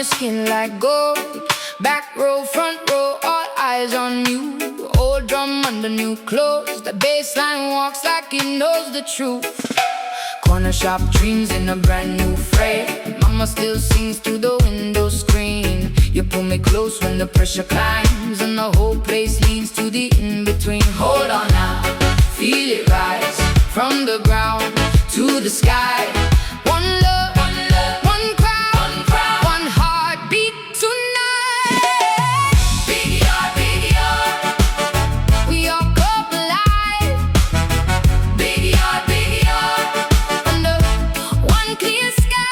Skin like gold, back row, front row, all eyes on you. Old drum under new clothes, the bassline walks like he knows the truth. Corner shop dreams in a brand new frame. Mama still sings through the window screen. You pull me close when the pressure climbs, and the whole place leans to the in-between. Hold on now, feel it rise from the ground to the sky. One love, one crowd, one heartbeat tonight. Big yard, we all come alive. Big yard, under one clear sky.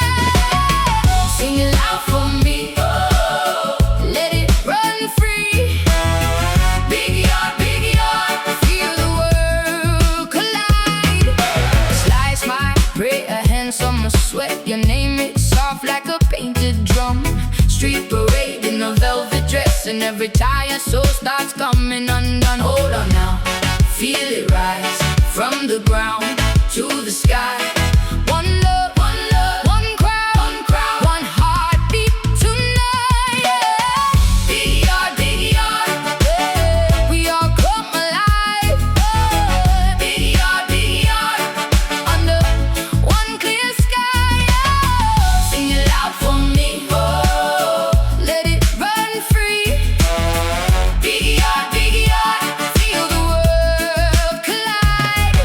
Sing it loud for me, let it run free. Big yard, feel the world collide. Slice my prayer, hands on my sweat. Your name it soft like a painted drum. Street parade in a velvet dress, and every tired soul starts coming undone. Hold on now, feel it rise from the ground to the sky. One love, one crowd, one heartbeat tonight. Big yard, we all come alive. Big yard, under one clear sky. Sing it loud for me, let it run free. Big yard, feel the world collide.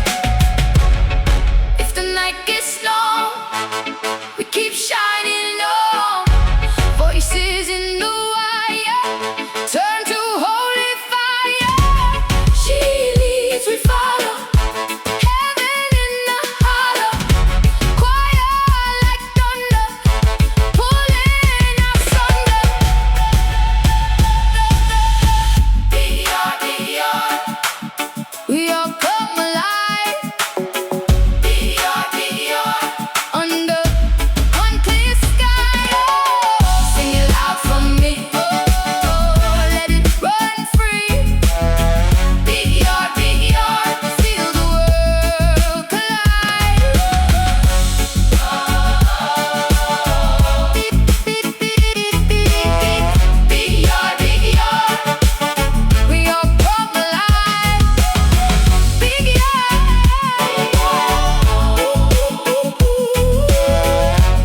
If the night gets long, we keep shining low. Voices in the wire turn to holy fire. She leads, we follow. Heaven in the hollow. Choir like thunder, pulling us under. Big yard, we all come alive. Big yard, under one clear sky. Sing it loud for me, let it run free. Big yard, feel the world collide. Big yard, we all come alive. Big yard,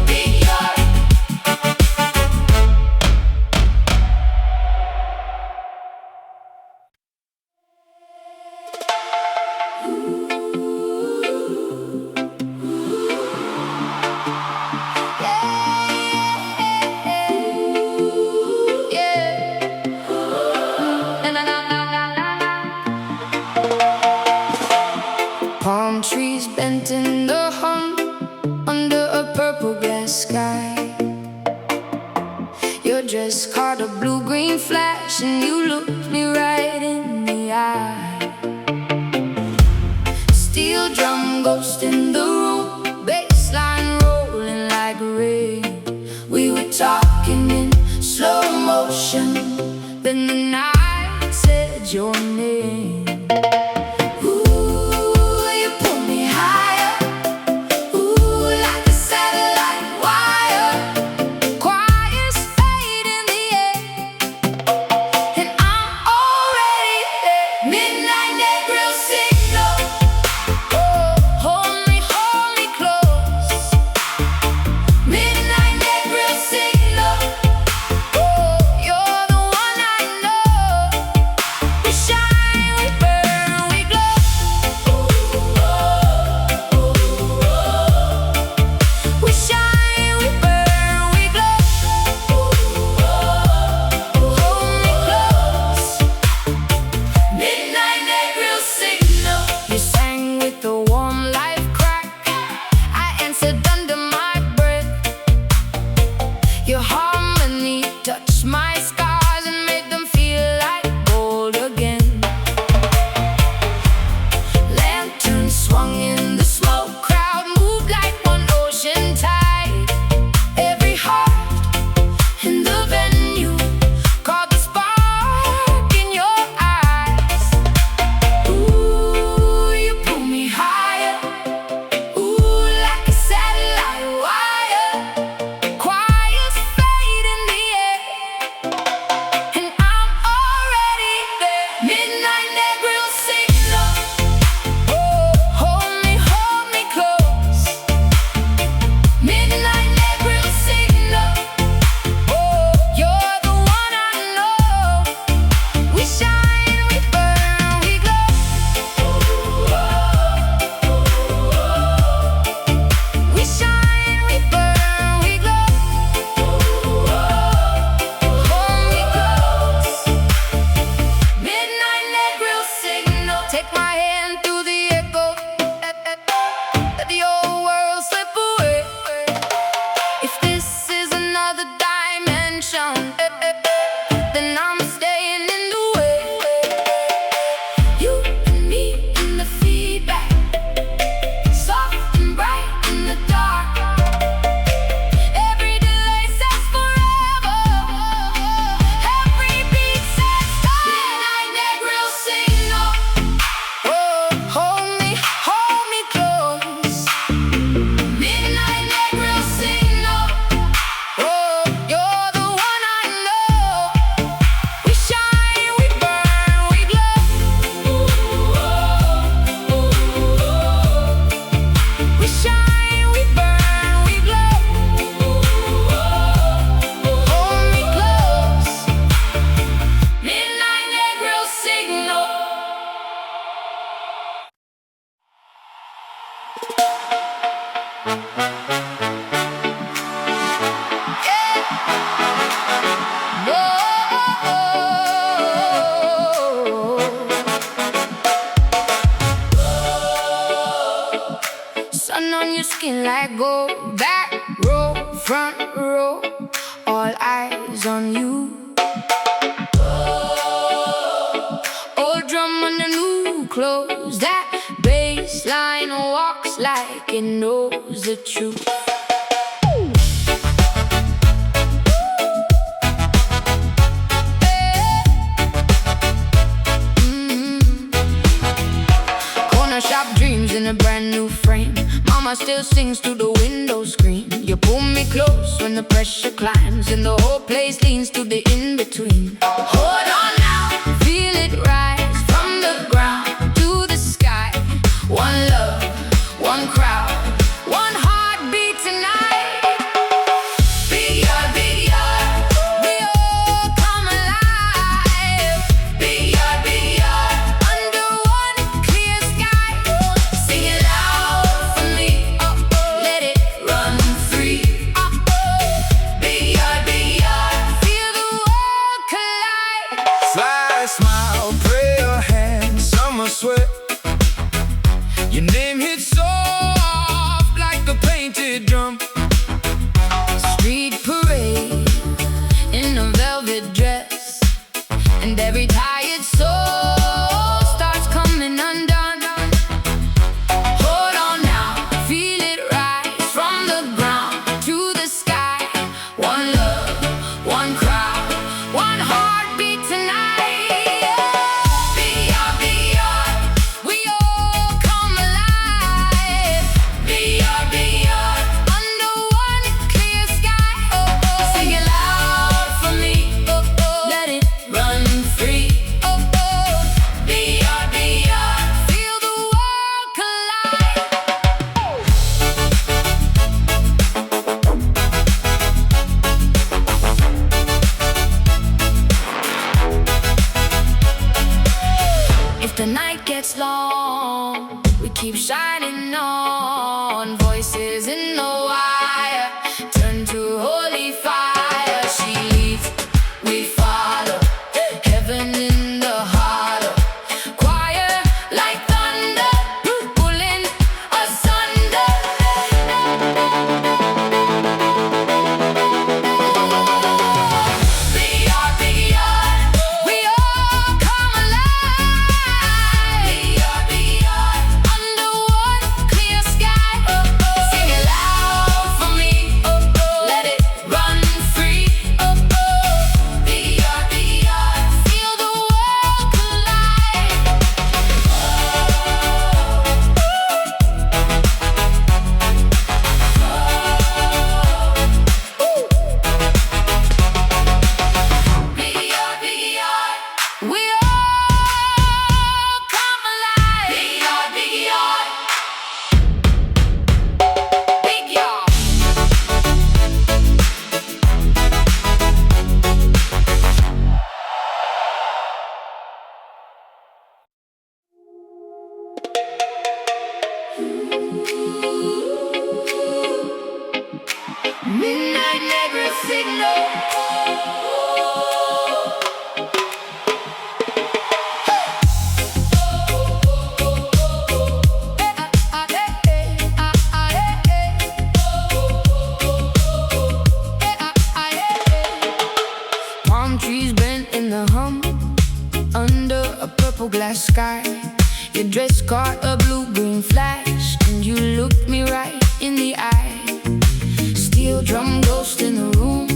big yard. Palm trees bent in the hum under a purple glass sky. Your dress caught a blue-green flash, and you looked me right in the eye. Steel drum ghost in the room, bassline rolling like rain. We were talking in slow motion, then the night said your name. Ooh, you pull me higher, ooh, like a satellite wire. Choirs fade in the air, and I'm already there. Midnight Negro signal, oh, hold me close. Midnight Negro signal, oh, you're the one I know. We shine Sun on your skin like gold. Back row, front row, all eyes on you. Old drum under new clothes. That bass line walks like it knows the truth. Corner shop dreams in a brand new frame. Mama still sings through the window screen. You pull me close when the pressure climbs, and the whole place leans to the in-between. Hold on now, feel it rise from the ground to the sky. One love, one crowd, one heartbeat tonight. Big yard, we all come alive. Big yard, under one clear sky. Sing it loud for me, let it run free. Big yard, feel the world collide. Fly, smile, pray your hand, summer sweat. Your name hits soft like a painted drum. Street parade in a velvet dress, and every tired soul starts coming undone. Hold on now, feel it rise from the ground to the sky. One love, one crowd, one heartbeat tonight. Big yard, we all come alive. Big yard, under one clear sky. Sing it loud for me, let it run free. Big yard, feel the world collide. If the night gets long, we keep shining on. Voices in the wire turn to holy fire. She leads, we follow. Heaven in the hollow. Choir like thunder, pulling asunder. Big yard, we all come alive. Big yard, under one clear sky. Sing it loud for me, let it run free. Big yard, feel the world collide. Big yard, we all come alive. Big yard, big yard. Midnight Negra signal. Palm trees bent in the hum under a purple glass sky. Your dress caught a blue-green flash, and you looked me right in the eye. Steel drum ghost in the room,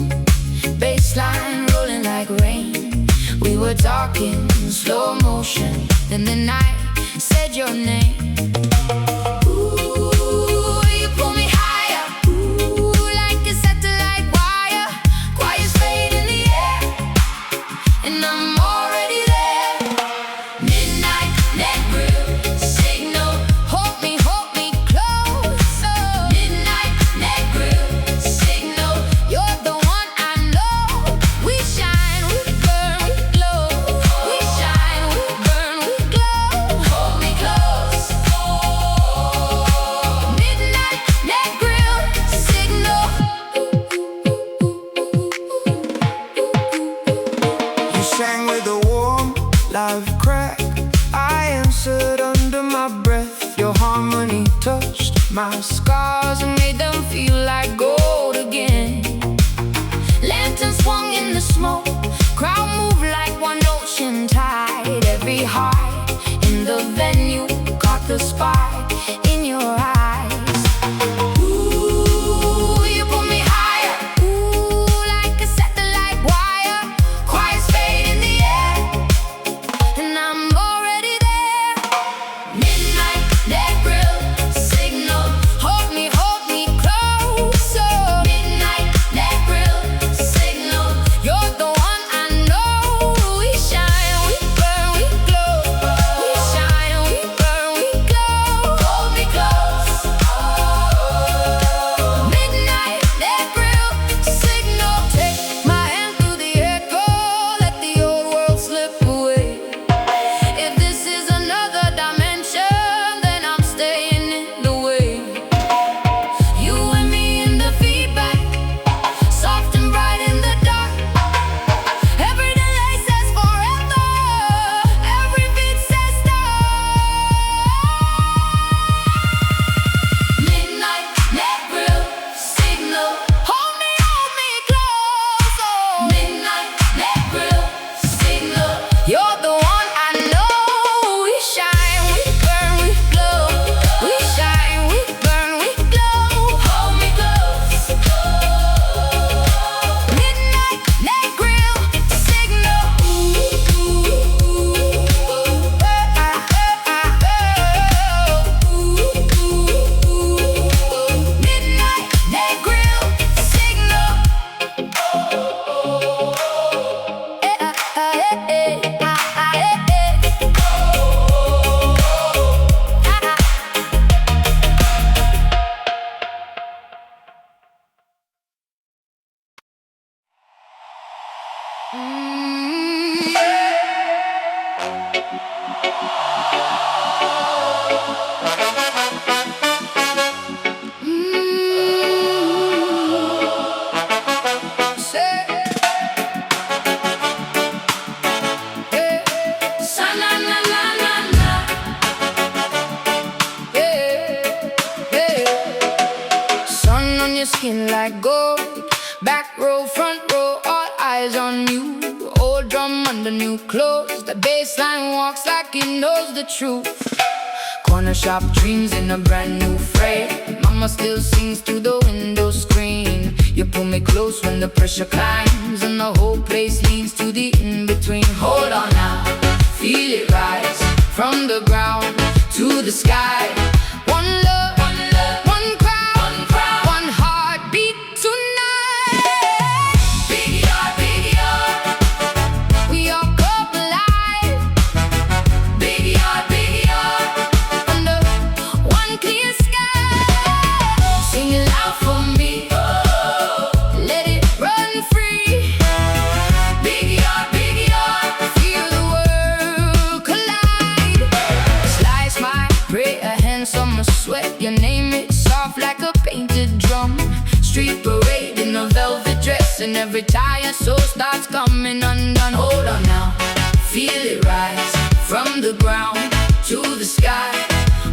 bass line rolling like rain. We were talking in slow motion, then the night said your name. Ooh, you pull me higher, ooh, like a satellite wire. Choirs fade in the air, and I'm already there. Midnight net grill signal, hold me closer. Midnight net grill signal, you're the one I know. We shine, we burn, we glow. We shine, we burn, we glow. Hold me close. Midnight net grill signal. sang with a warm, live crack. I answered under my breath. Your harmony touched my scars and made them feel like gold again. Lanterns swung in the smoke, crowd moved like one ocean tide. Every heart in the venue caught the spark in your eyes. Ooh, you pull me higher. Ooh, like a satellite wire. Choirs fade in the air, and I'm already there. Midnight, that grill signal. Hold me closer. Midnight, that grill signal. You're the one I know. We shine, we burn, we glow. We shine, we burn, we glow. Hold me close. Midnight, that grill signal. Take my hand through the echo. Let the old world slip away. If this is another dimension, then I'm staying in the way. You and me in the feedback, soft and bright in the dark. Every delay says forever, every beat says stop. Midnight, that grill signal. Hold me close. Oh. Midnight, that grill signal. You're the one I know. We shine, we burn, we glow. We shine, we burn, we glow. Hold me close. Midnight, that grill signal. Midnight, that grill signal. Sun on your skin like gold. Back row, front row, all eyes on you. Old drum under new clothes. The bassline walks like he knows the truth. Corner shop dreams in a brand new frame. Mama still sings through the window screen. You pull me close when the pressure climbs, and the whole place leans to the in-between. Hold on now, feel it rise from the ground to the sky. One love, one crowd, one heartbeat tonight. Big yard, we all come alive. Big yard, under one clear sky. Sing it loud for me, let it run free. Big yard, feel the world collide. Slice my prayer, hands on my sweat. Your name it soft like a painted drum. Street parade in a velvet dress, and every tired soul starts coming undone. Hold on now, feel it rise from the ground to the sky.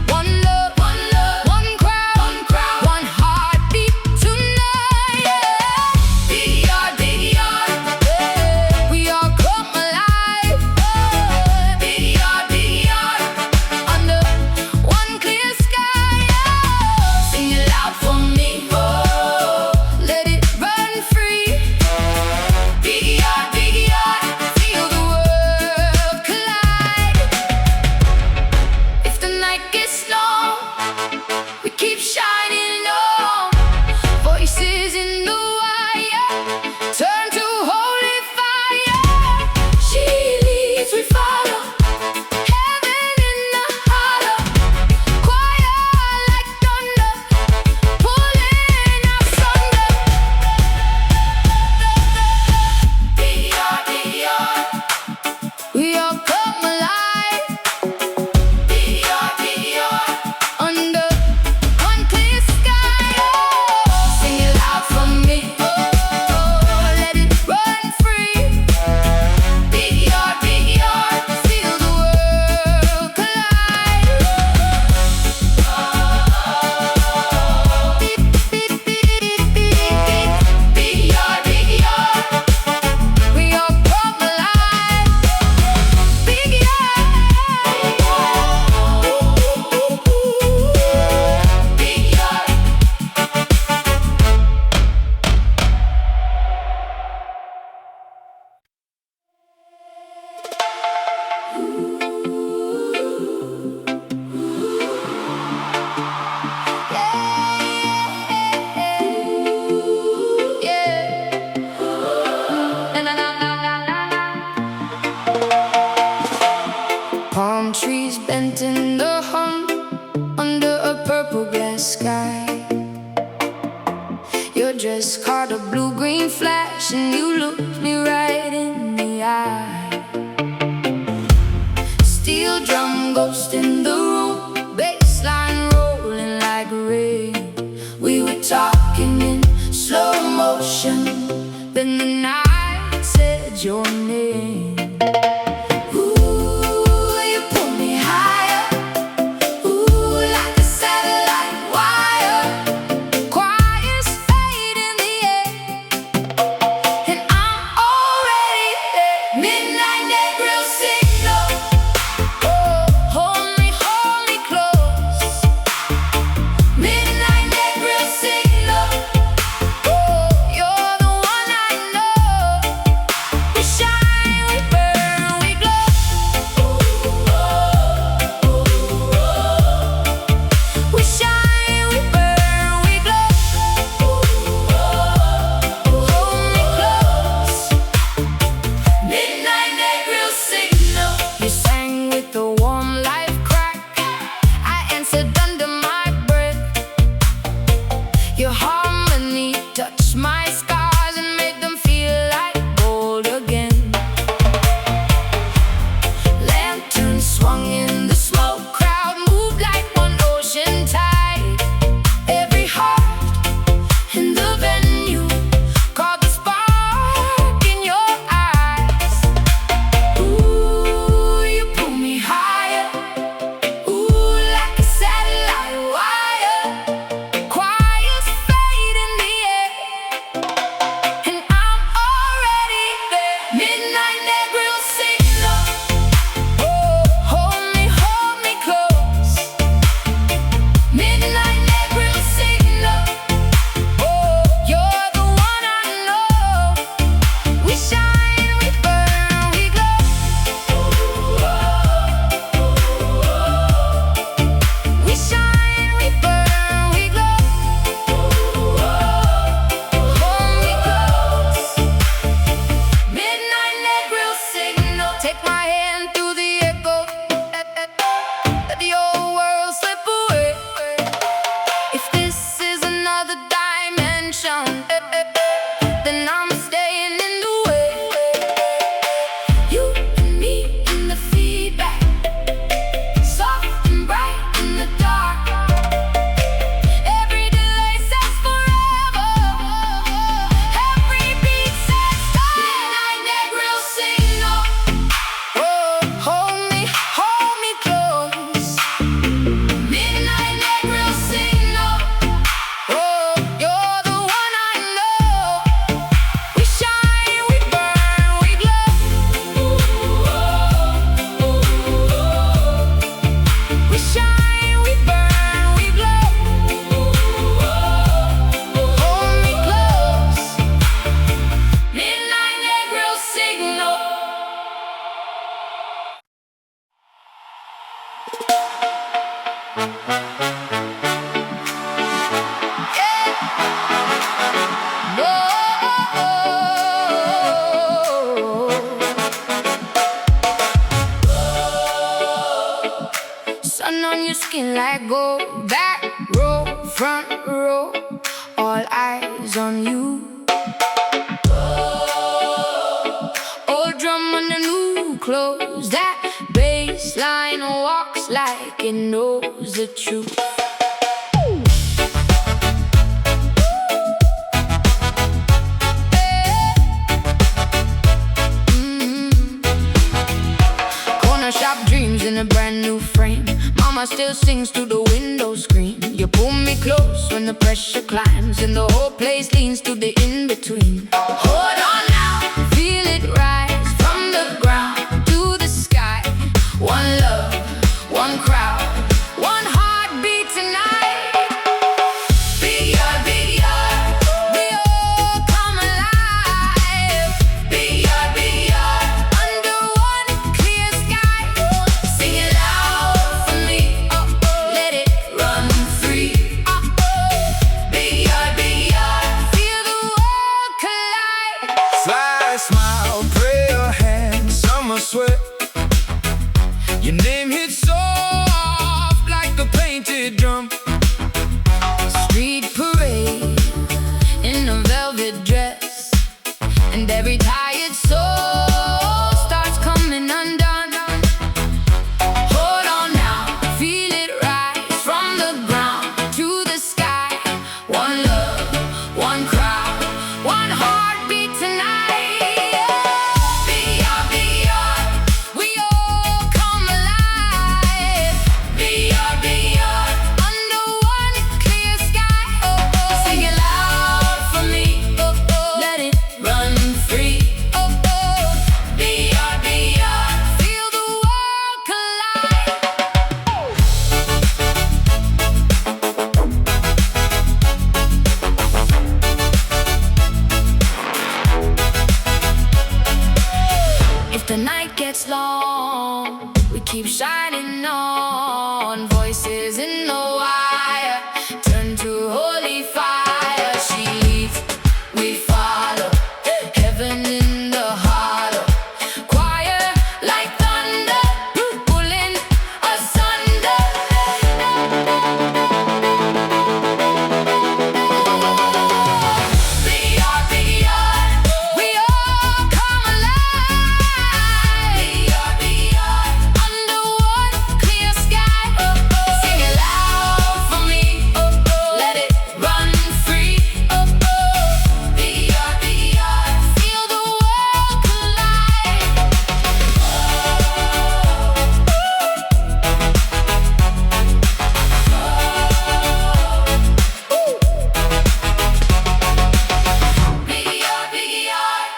One love, one crowd, one heartbeat tonight. Big yard, we all come alive. Big yard, under one clear sky. Sing it loud for me, let it run free. Big yard, feel the world lightning flash and you looked me right in the eye. Steel drum ghost in the room, bassline rolling like rain. We were talking in slow motion, then the night said your name. Sun on your skin like gold. Back row, front row, all eyes on you. Old drum on the new clothes. That bass line walks like it knows the truth. Shop dreams in a brand new frame. Mama still sings through the window screen. You pull me close when the pressure climbs, and the whole place leans to the in-between. Hold on now, feel it rise from the ground to the sky. One love, one crowd, one heartbeat tonight. Big yard, we all come alive. Big yard, under one clear sky. Sing it loud for me, let it run free. Big yard, feel the world collide. Fly, smile, prayer, hands, summer sweat. Your name hits soft like a painted drum. Street parade in a velvet dress. this long. We keep shining on, voices in the wire turn to holy fire. She leads, we follow, heaven in the hollow. Choir like thunder, pulling asunder. Biggie yard, we all come alive. Biggie yard, under one clear sky. Sing it loud for me, let it run free. Biggie yard, feel the world collide. Biggie yard,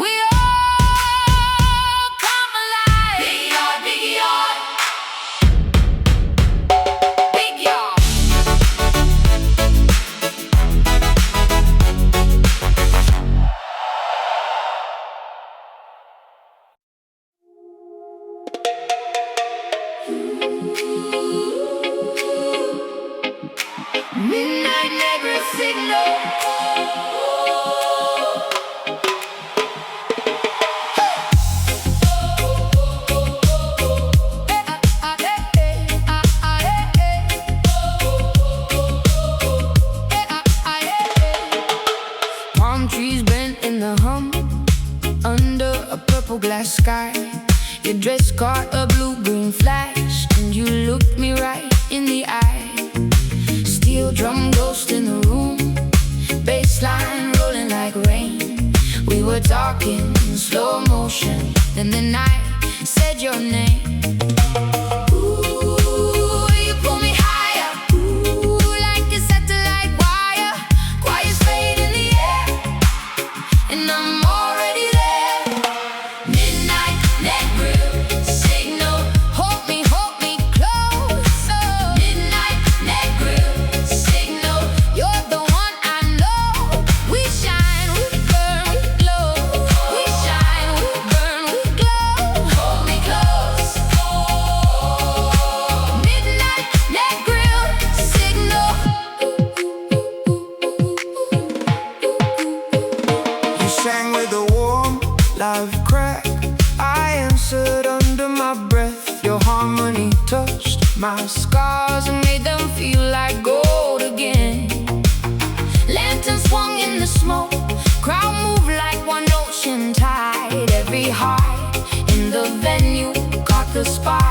we all come alive. Biggie yard, big yard. Midnight Negro signal. Palm trees bent in the hum under a purple glass sky. Your dress caught a blue-green flash, and you looked me right in the eye. Steel drum ghost in the room, bassline rolling like rain. We were talking in slow motion, then the night said your name. Ooh, you pull me higher, ooh, like a satellite wire. Choirs fade in the air, and I'm already there. Midnight net grill signal, hold me closer. Midnight net grill signal, you're the one I know. We shine, we burn, we glow. We shine, we burn, we glow. Hold me close. Midnight net grill signal. You sang with a warm, live crack. I answered under my breath. Your harmony touched My scars and made them feel like gold again. Lanterns swung in the smoke, crowd moved like one ocean tide. Every heart in the venue caught the spark.